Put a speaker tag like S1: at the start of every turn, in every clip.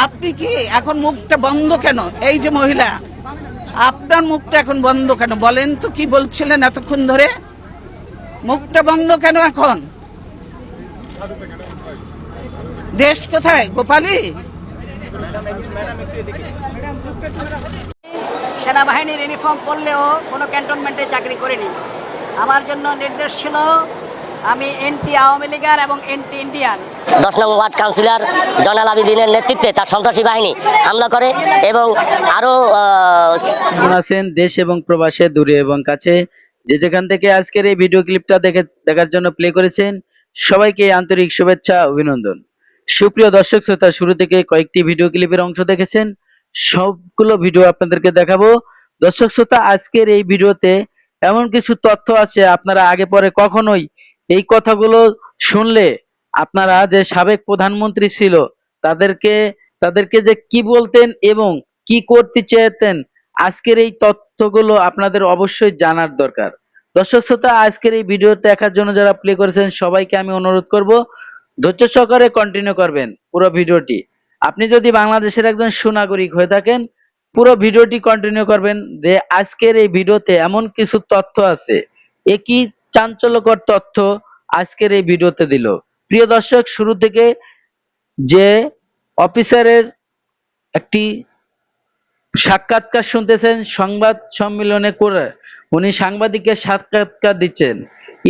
S1: আপনি কি এখন মুখটা বন্ধ কেন? এই যে মহিলা, আপনার মুখটা এখন বন্ধ কেন বলেন তো? কি বলছিলেন এতক্ষণ ধরে? মুখটা বন্ধ কেন এখন? দেশ কোথায় গোপালী?
S2: সেনাবাহিনীর ইউনিফর্ম পরলেও কোনো ক্যান্টনমেন্টে চাকরি করিনি। আমার জন্য নির্দেশ ছিল আমি এন্টি আওয়ামী লীগার এবং এন্টি ইন্ডিয়ান।
S3: 10 নং ওয়ার্ড কাউন্সিলর জয়নাল আবেদিনের নেতৃত্বে তার সন্ত্রাসী বাহিনী হামলা করে এবং আরো
S4: আছেন দেশ এবং প্রবাসে, দূরে এবং কাছে, যে যেখান থেকে আজকের এই ভিডিও ক্লিপটা দেখার জন্য প্লে করেছেন, সবাইকে আন্তরিক শুভেচ্ছা, অভিনন্দন। সুপ্রিয় দর্শক শ্রোতা, শুরু থেকে কয়েকটি ভিডিও ক্লিপের অংশ দেখেছেন, সবগুলো ভিডিও আপনাদেরকে দেখাবো। দর্শক শ্রোতা, আজকের এই ভিডিওতে এমন কিছু তথ্য আছে আপনারা আগে পরে কখনোই এই কথাগুলো শুনলে, আপনারা যে সাবেক প্রধানমন্ত্রী ছিল তাদেরকে যে কি বলতেন এবং কি করতে চেয়েছেন, আজকের এই তথ্যগুলো আপনাদের অবশ্যই জানার দরকার। দর্শক শ্রোতা, আজকের এই ভিডিও দেখার জন্য যারা প্লে করেছেন সবাইকে আমি অনুরোধ করব ধৈর্য সহকারে কন্টিনিউ করবেন পুরো ভিডিওটি। আপনি যদি বাংলাদেশের একজন সুনাগরিক হয়ে থাকেন, পুরো ভিডিওটি কন্টিনিউ করবেন। যে আজকের এই ভিডিওতে এমন কিছু তথ্য আছে, একই চাঞ্চল্যকর তথ্য আজকের এই ভিডিওতে দিল। প্রিয় দর্শক, শুরু থেকে যে অফিসারের একটি সাক্ষাৎকার শুনতেছেন সংবাদ সম্মেলনে করে, উনি সাংবাদিকের সাক্ষাৎকার দিচ্ছেন।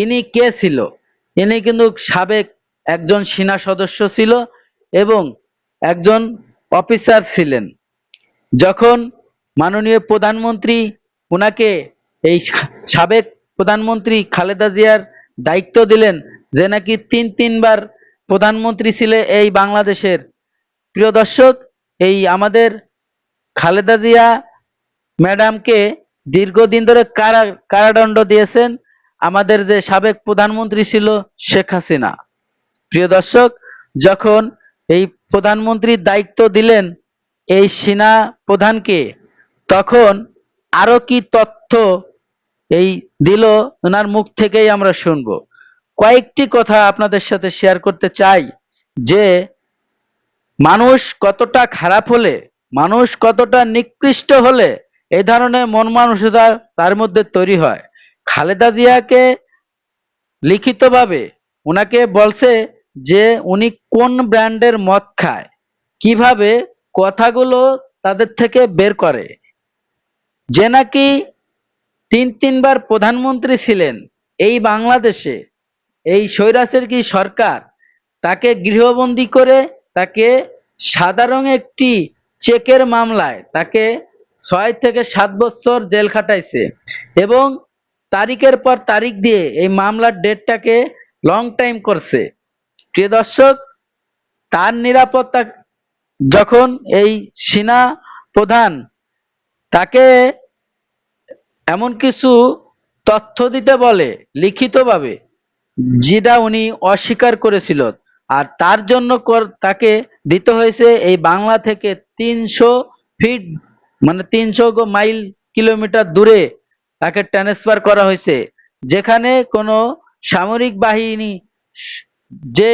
S4: ইনি কে ছিল? ইনি কিন্তু সাবেক একজন সেনা সদস্য ছিল এবং একজন অফিসার ছিলেন। যখন মাননীয় প্রধানমন্ত্রী উনাকে, এই সাবেক প্রধানমন্ত্রী খালেদা জিয়ার দায়িত্ব দিলেন, যে নাকি তিনবার প্রধানমন্ত্রী ছিল এই বাংলাদেশের। প্রিয় দর্শক, এই আমাদের খালেদা জিয়া ম্যাডামকে দীর্ঘদিন ধরে কারাদণ্ড দিয়েছেন আমাদের যে সাবেক প্রধানমন্ত্রী ছিল শেখ হাসিনা। প্রিয় দর্শক, যখন এই প্রধানমন্ত্রীর দায়িত্ব দিলেন এই সেনা প্রধানকে, তখন আরো কি তথ্য এই দিল ওনার মুখ থেকেই আমরা শুনবো। কয়েকটি কথা আপনাদের সাথে শেয়ার করতে চাই, যে মানুষ কতটা খারাপ হলে, মানুষ কতটা নিকৃষ্ট হলে এই ধরনের মন মানসিকতা তার মধ্যে তৈরি হয়। খালেদা জিয়াকে লিখিতভাবে উনাকে বলছে যে উনি কোন ব্র্যান্ডের মদ খায়, কিভাবে কথাগুলো তাদের থেকে বের করে। যে নাকি তিনবার প্রধানমন্ত্রী ছিলেন এই বাংলাদেশে, এই স্বৈরাচার কি সরকার তাকে গৃহবন্দী করে, তাকে সাধারণ একটি চেকের মামলায় তাকে 6 থেকে 7 বছর জেল খাটাইছে এবং তারিখের পর তারিখ দিয়ে এই মামলার ডেটটাকে লং টাইম করছে। প্রিয় দর্শক, তার নিরাপত্তা যখন এই সেনা প্রধান তাকে এমন কিছু তথ্য দিতে বলে লিখিতভাবে, যেটা উনি অস্বীকার করেছিল, আর তার জন্য তাকে দিতে হয়েছে এই বাংলা থেকে 300 ফিট, মানে 300 মাইল কিলোমিটার দূরে তাকে ট্রান্সফার করা হয়েছে, যেখানে কোনো সামরিক বাহিনী যে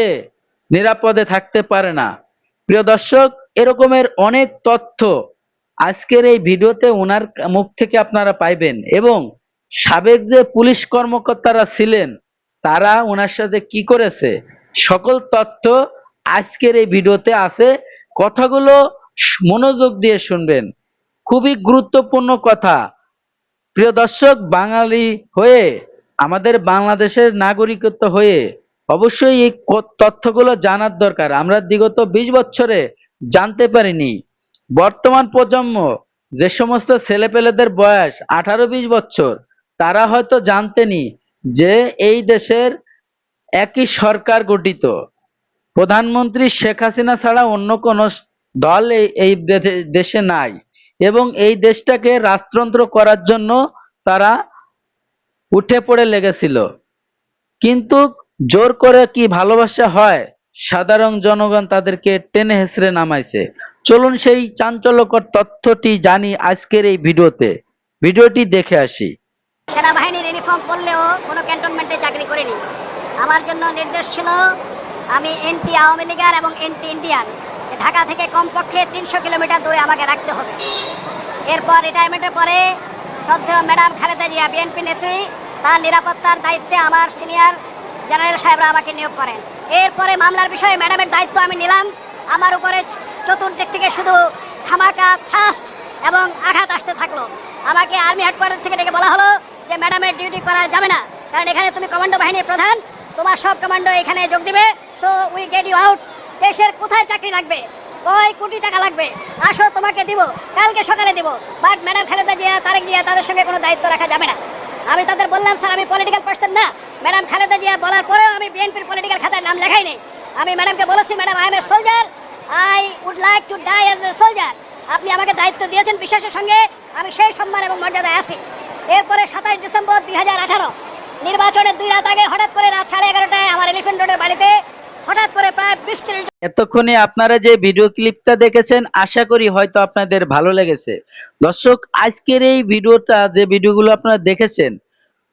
S4: নিরাপদে থাকতে পারে না। প্রিয় দর্শক, এরকমের অনেক তথ্য আজকের এই ভিডিওতে ওনার মুখ থেকে আপনারা পাইবেন এবং সাবেক যে পুলিশ কর্মকর্তারা ছিলেন তারা ওনার সাথে কি করেছে, সকল তথ্য আজকের এই ভিডিওতে আছে। কথাগুলো মনোযোগ দিয়ে শুনবেন, খুবই গুরুত্বপূর্ণ কথা। প্রিয় দর্শক, বাঙালি হয়ে, আমাদের বাংলাদেশের নাগরিকত্ব হয়ে অবশ্যই এই তথ্যগুলো জানার দরকার। আমরা বিগত 20 বছরে জানতে পারিনি। বর্তমান প্রজন্ম, যে সমস্ত ছেলেপেলেদের বয়স 18-20 বছর, তারা হয়তো জানতেনি যে এই দেশের একই সরকার গঠিত, প্রধানমন্ত্রী শেখ হাসিনা ছাড়া অন্য কোনো দল এই দেশে নাই এবং এই দেশটাকে রাজতন্ত্র করার জন্য তারা উঠে পড়ে লেগেছিল। কিন্তু জোর করে কি ভালোবাসা হয়? সাধারণ জনগণ তাদেরকে টেনে হেসড়ে নামাইছে। চলুন সেই চাঞ্চল্যকর তথ্যটি জানি আজকের এই ভিডিওটি দেখে আসি।
S2: সেনাবাহিনীর ইউনিফর্ম পরলেও কোনো ক্যান্টনমেন্টে চাকরি করিনি। আমার জন্য নির্দেশ ছিল আমি এন্টি আওয়ামী লীগার এবং এন্টি ইন্ডিয়ান। ঢাকা থেকে কমপক্ষে 300 কিলোমিটার দূরে আমাকে রাখতে হবে। এরপর রিটায়ারমেন্টের পরে শ্রদ্ধেয় ম্যাডাম খালেদা জিয়া বিএনপি নেত্রী তার নিরাপত্তার দায়িত্বে আমার সিনিয়র জেনারেল সাহেবরা আমাকে নিয়োগ করেন। এরপরে মামলার বিষয়ে ম্যাডামের দায়িত্ব আমি নিলাম। আমার উপরে চতুর্দিক থেকে শুধু ধামাকা, থ্রাস্ট এবং আঘাত আসতে থাকলো। আমাকে আর্মি হেডকোয়ার্টার থেকে ডেকে বলা হলো যে ম্যাডামের ডিউটি করা যাবে না, কারণ এখানে তুমি কমান্ডো বাহিনীর প্রধান, তোমার সব কমান্ডো এখানে যোগ দিবে, so we get you out. দেশের কোথায় চাকরি লাগবে, কয় কোটি টাকা লাগবে, আসো তোমাকে দিব, কালকে সকালে দিব। বাট ম্যাডাম খালেদা জিয়া, তারেক জিয়া, তাদের সঙ্গে কোনো দায়িত্ব রাখা যাবে না। আমি তাদের বললাম, স্যার আমি পলিটিক্যাল পার্সন না। ম্যাডাম খালেদা জিয়া বলার পরেও আমি বিএনপির পলিটিক্যাল খাতায় নাম লেখাই নেই। আমি ম্যাডামকে বলেছি, madam I am a soldier, I would like to die as a soldier. আপনি আমাকে দায়িত্ব দিয়েছেন বিশ্বাসের সঙ্গে, আমি সেই সম্মান এবং মর্যাদায় আছি। এরপরে 27 ডিসেম্বর 2018 নির্বাচনের 2 রাত আগে হঠাৎ করে রাত 11:30টায় আমার এলিফ্যান্ট রোডের বাড়িতে হঠাৎ করে প্রায় 20-30
S4: এতক্ষণে আপনারা যে ভিডিও ক্লিপটা দেখেছেন আশা করি হয়তো আপনাদের ভালো লেগেছে। দর্শক, আজকের এই ভিডিওটা, যে ভিডিওগুলো আপনারা দেখেছেন,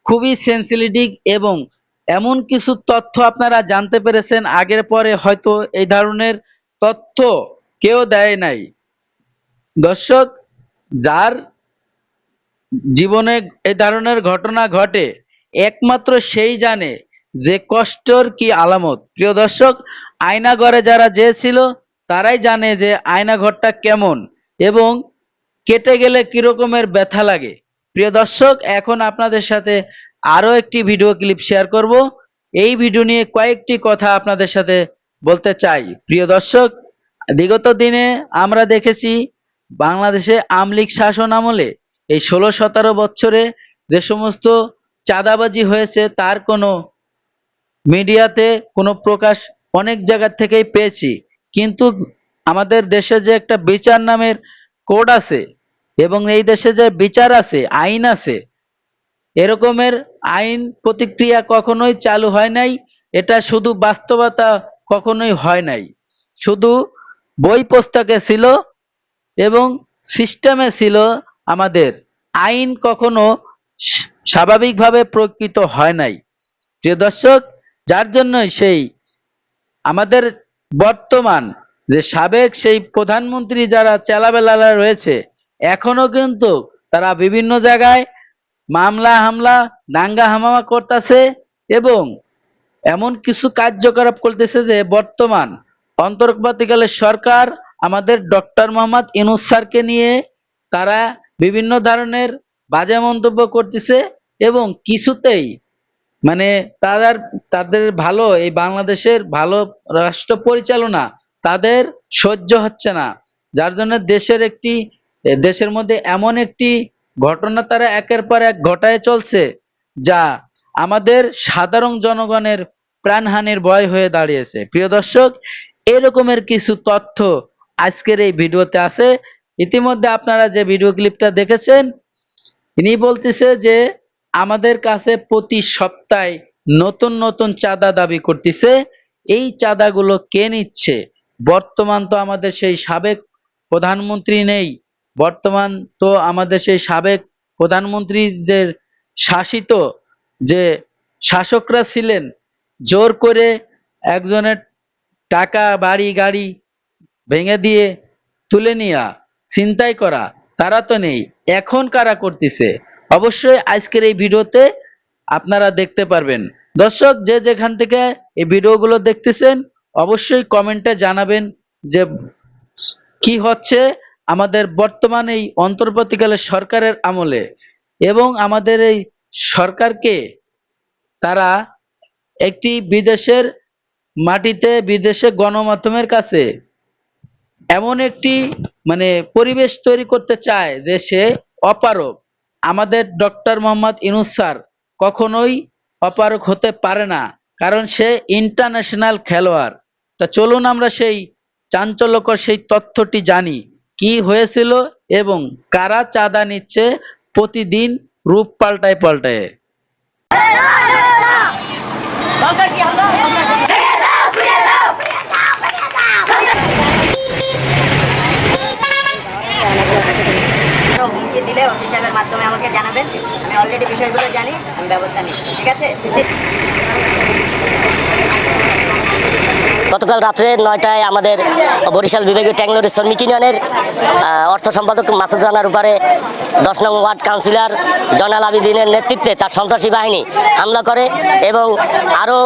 S4: খুবই সেন্সিটিভ এবং এমন কিছু তথ্য আপনারা জানতে পেরেছেন আগের পরে হয়তো এই ধরনের তথ্য কেউ দেয় নাই। দর্শক, যার জীবনে এই ধরনের ঘটনা ঘটে একমাত্র সেই জানে যে কষ্টর কি আলামত। প্রিয় দর্শক, আয়নাঘরে যারা যেছিল তারাই জানে যে আয়নাঘরটা কেমন এবং কেটে গেলে কি রকমের ব্যথা লাগে। প্রিয় দর্শক, এখন আপনাদের সাথে আরো একটি ভিডিও ক্লিপ শেয়ার করব। এই ভিডিও নিয়ে কয়েকটি কথা আপনাদের সাথে বলতে চাই। প্রিয় দর্শক, বিগত দিনে আমরা দেখেছি বাংলাদেশে আওয়ামী লীগ শাসন আমলে এই 16-17 বছরে যে সমস্ত চাঁদাবাজি হয়েছে তার কোনো মিডিয়াতে কোনো প্রকাশ অনেক জায়গা থেকেই পেয়েছি, কিন্তু আমাদের দেশে যে একটা বিচার নামের কোড আছে এবং এই দেশে যে বিচার আছে, আইন আছে, এরকমের আইন প্রতিক্রিয়া কখনোই চালু হয় নাই। এটা শুধু বাস্তবতা কখনোই হয় নাই, শুধু বই পুস্তকে ছিল এবং সিস্টেমে ছিল। আমাদের আইন কখনো স্বাভাবিকভাবে প্রকৃত হয় নাই। প্রিয় দর্শক, যার জন্যই সেই আমাদের বর্তমান যে সাবেক সেই প্রধানমন্ত্রী যারা চেলাবেলারা রয়েছে এখনো কিন্তু তারা বিভিন্ন জায়গায় মামলা হামলা দাঙ্গা হামামা করতেছে এবং এমন কিছু কার্যকলাপ করতেছে যে বর্তমান অন্তর্বর্তীকালের সরকার আমাদের ডক্টর মোহাম্মদ ইউনূস স্যারকে নিয়ে তারা বিভিন্ন ধরনের বাজে মন্তব্য করতেছে এবং কিছুতেই মানে তাদের ভালো, এই বাংলাদেশের ভালো রাষ্ট্র পরিচালনা তাদের সহ্য হচ্ছে না। যার জন্য দেশের মধ্যে এমন একটি ঘটনা তারা একের পর এক ঘটায় চলছে যা আমাদের সাধারণ জনগণের প্রাণহানির ভয় হয়ে দাঁড়িয়েছে। প্রিয় দর্শক, এরকমের কিছু তথ্য আজকের এই ভিডিওতে আছে। ইতিমধ্যে আপনারা যে ভিডিও ক্লিপটা দেখেছেন, ইনি বলতেছে যে আমাদের কাছে প্রতি সপ্তাহে নতুন নতুন চাঁদা দাবি করতেছে। এই চাঁদাগুলো কে নিচ্ছে? বর্তমান তো আমাদের সেই সাবেক প্রধানমন্ত্রী নেই, বর্তমান তো আমাদের সেই সাবেক প্রধানমন্ত্রীদের শাসিত যে শাসকরা ছিলেন, জোর করে একজনের টাকা বাড়ি গাড়ি ভেঙে দিয়ে তুলে নিয়া ছিনতাই করা, তারা তো নেই। এখন কারা করতেছে অবশ্যই আজকের এই ভিডিওতে আপনারা দেখতে পারবেন। দর্শক, যে যেখান থেকে এই ভিডিওগুলো দেখতেছেন অবশ্যই কমেন্টে জানাবেন যে কি হচ্ছে আমাদের বর্তমান এই অন্তর্বর্তীকালের সরকারের আমলে এবং আমাদের এই সরকারকে তারা একটি বিদেশের মাটিতে, বিদেশে গণমাধ্যমের কাছে এমন একটি পরিবেশ তৈরি করতে চায় যে সে অপারগ। আমাদের ডক্টর মোহাম্মদ ইউনূস স্যার কখনোই অপারগ হতে পারে না, কারণ সে ইন্টারন্যাশনাল খেলোয়াড়। তা চলুন আমরা সেই চাঞ্চল্যকর সেই তথ্যটি জানি, কি হয়েছিল এবং কারা চাঁদা নিচ্ছে প্রতিদিন রূপ পাল্টায় পাল্টায়।
S2: হুমকি দিলে ওসি সাহেবের মাধ্যমে আমাকে জানাবেন। আমি অলরেডি বিষয়গুলো জানি, আমি ব্যবস্থা নিচ্ছি। ঠিক আছে?
S3: গতকাল রাত্রে 9টায় আমাদের বরিশাল বিভাগীয় ট্যাংলোরি শ্রমিক ইউনিয়নের অর্থ সম্পাদক মাসুদ রানার উপরে 10 নং ওয়ার্ড কাউন্সিলর জয়নাল আবেদিনের নেতৃত্বে তার সন্ত্রাসী বাহিনী হামলা করে এবং আরও